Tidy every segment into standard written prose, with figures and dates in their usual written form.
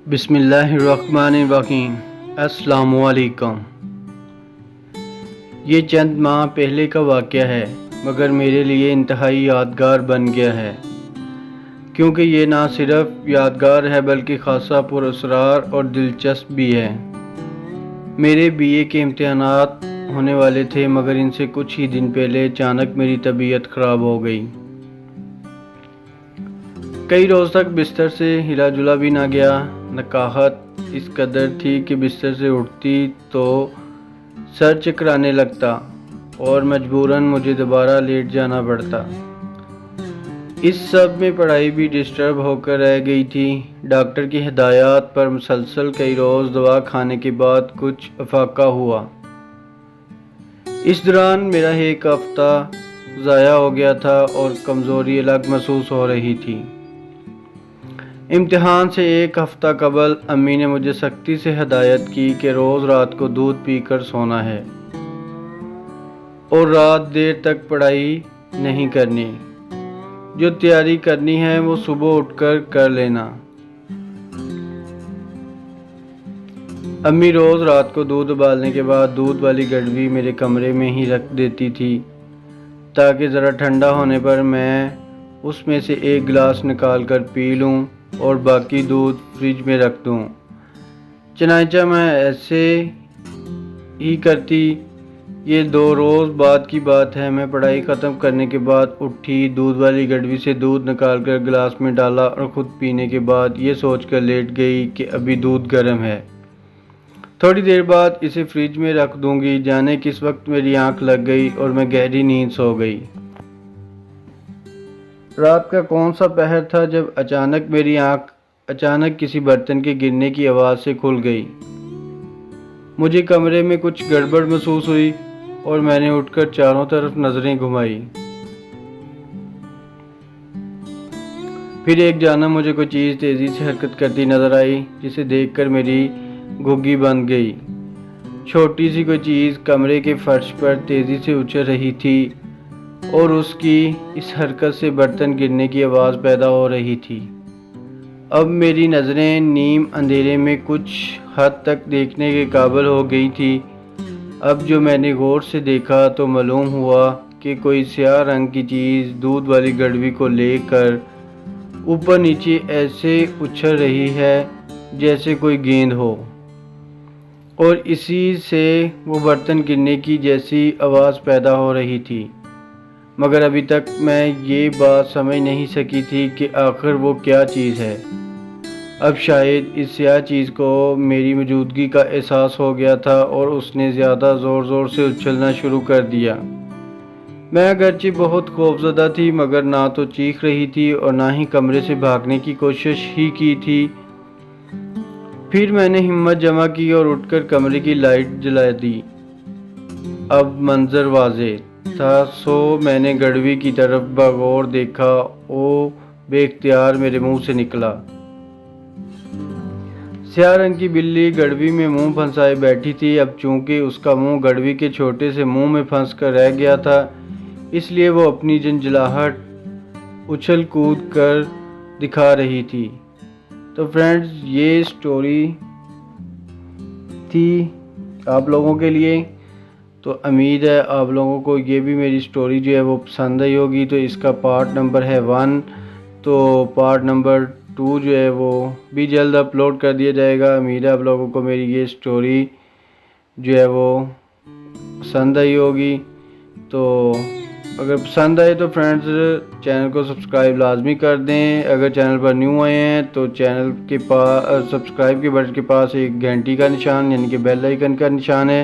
بسم اللہ الرحمن الرحیم۔ السلام علیکم۔ یہ چند ماہ پہلے کا واقعہ ہے، مگر میرے لیے انتہائی یادگار بن گیا ہے، کیونکہ یہ نہ صرف یادگار ہے بلکہ خاصا پر اسرار اور دلچسپ بھی ہے۔ میرے BA کے امتحانات ہونے والے تھے، مگر ان سے کچھ ہی دن پہلے اچانک میری طبیعت خراب ہو گئی۔ کئی روز تک بستر سے ہلا جلا بھی نہ گیا۔ نکاہت اس قدر تھی کہ بستر سے اٹھتی تو سر چکرانے لگتا اور مجبوراً مجھے دوبارہ لیٹ جانا پڑتا۔ اس سب میں پڑھائی بھی ڈسٹرب ہو کر رہ گئی تھی۔ ڈاکٹر کی ہدایات پر مسلسل کئی روز دوا کھانے کے بعد کچھ افاقہ ہوا۔ اس دوران میرا ایک ہفتہ ضائع ہو گیا تھا اور کمزوری الگ محسوس ہو رہی تھی۔ امتحان سے ایک ہفتہ قبل امی نے مجھے سختی سے ہدایت کی کہ روز رات کو دودھ پی کر سونا ہے اور رات دیر تک پڑھائی نہیں کرنی۔ جو تیاری کرنی ہے وہ صبح اٹھ کر لینا۔ امی روز رات کو دودھ ابالنے کے بعد دودھ والی گڑوی میرے کمرے میں ہی رکھ دیتی تھی تاکہ ذرا ٹھنڈا ہونے پر میں اس میں سے ایک گلاس نکال کر پی لوں اور باقی دودھ فریج میں رکھ دوں۔ چنانچہ میں ایسے ہی کرتی۔ یہ 2 روز بعد کی بات ہے۔ میں پڑھائی ختم کرنے کے بعد اٹھی، دودھ والی گڑوی سے دودھ نکال کر گلاس میں ڈالا اور خود پینے کے بعد یہ سوچ کر لیٹ گئی کہ ابھی دودھ گرم ہے، تھوڑی دیر بعد اسے فریج میں رکھ دوں گی۔ جانے کس وقت میری آنکھ لگ گئی اور میں گہری نیند سو گئی۔ رات کا کون سا پہر تھا جب اچانک میری آنکھ کسی برتن کے گرنے کی آواز سے کھل گئی۔ مجھے کمرے میں کچھ گڑبڑ محسوس ہوئی اور میں نے اٹھ کر چاروں طرف نظریں گھمائی۔ پھر ایک جانب مجھے کوئی چیز تیزی سے حرکت کرتی نظر آئی، جسے دیکھ کر میری گھگی بند گئی۔ چھوٹی سی کوئی چیز کمرے کے فرش پر تیزی سے اچھل رہی تھی اور اس کی اس حرکت سے برتن گرنے کی آواز پیدا ہو رہی تھی۔ اب میری نظریں نیم اندھیرے میں کچھ حد تک دیکھنے کے قابل ہو گئی تھی۔ اب جو میں نے غور سے دیکھا تو معلوم ہوا کہ کوئی سیاہ رنگ کی چیز دودھ والی گڑوی کو لے کر اوپر نیچے ایسے اچھل رہی ہے جیسے کوئی گیند ہو، اور اسی سے وہ برتن گرنے کی جیسی آواز پیدا ہو رہی تھی۔ مگر ابھی تک میں یہ بات سمجھ نہیں سکی تھی کہ آخر وہ کیا چیز ہے۔ اب شاید اس سیاہ چیز کو میری موجودگی کا احساس ہو گیا تھا اور اس نے زیادہ زور سے اچھلنا شروع کر دیا۔ میں اگرچہ بہت خوفزدہ تھی، مگر نہ تو چیخ رہی تھی اور نہ ہی کمرے سے بھاگنے کی کوشش ہی کی تھی۔ پھر میں نے ہمت جمع کی اور اٹھ کر کمرے کی لائٹ جلا دی۔ اب منظر واضح تھا، سو میں نے گڑوی کی طرف بغور دیکھا۔ وہ بے اختیار میرے منہ سے نکلا۔ سیاہ رنگ کی بلی گڑوی میں منہ پھنسائے بیٹھی تھی۔ اب چونکہ اس کا منہ گڑوی کے چھوٹے سے منہ میں پھنس کر رہ گیا تھا، اس لیے وہ اپنی جھنجھلاہٹ اچھل کود کر دکھا رہی تھی۔ تو فرینڈز، یہ سٹوری تھی آپ لوگوں کے لیے۔ تو امید ہے آپ لوگوں کو یہ بھی میری سٹوری جو ہے وہ پسند آئی ہوگی۔ تو اس کا پارٹ نمبر ہے 1، تو پارٹ نمبر 2 جو ہے وہ بھی جلد اپلوڈ کر دیا جائے گا۔ امید ہے آپ لوگوں کو میری یہ سٹوری جو ہے وہ پسند آئی ہوگی۔ تو اگر پسند آئے تو فرینڈز چینل کو سبسکرائب لازمی کر دیں۔ اگر چینل پر نیو آئے ہیں تو چینل کے پاس سبسکرائب کے بٹن کے پاس ایک گھنٹی کا نشان یعنی کہ بیل آئیکن کا نشان ہے،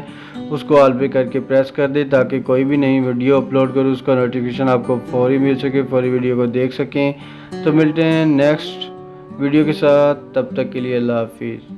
اس کو آل پہ کر کے پریس کر دیں تاکہ کوئی بھی نئی ویڈیو اپلوڈ کرو اس کا نوٹیفیکیشن آپ کو فوری مل سکے، فوری ویڈیو کو دیکھ سکیں۔ تو ملتے ہیں نیکسٹ ویڈیو کے ساتھ، تب تک کے لیے اللہ حافظ۔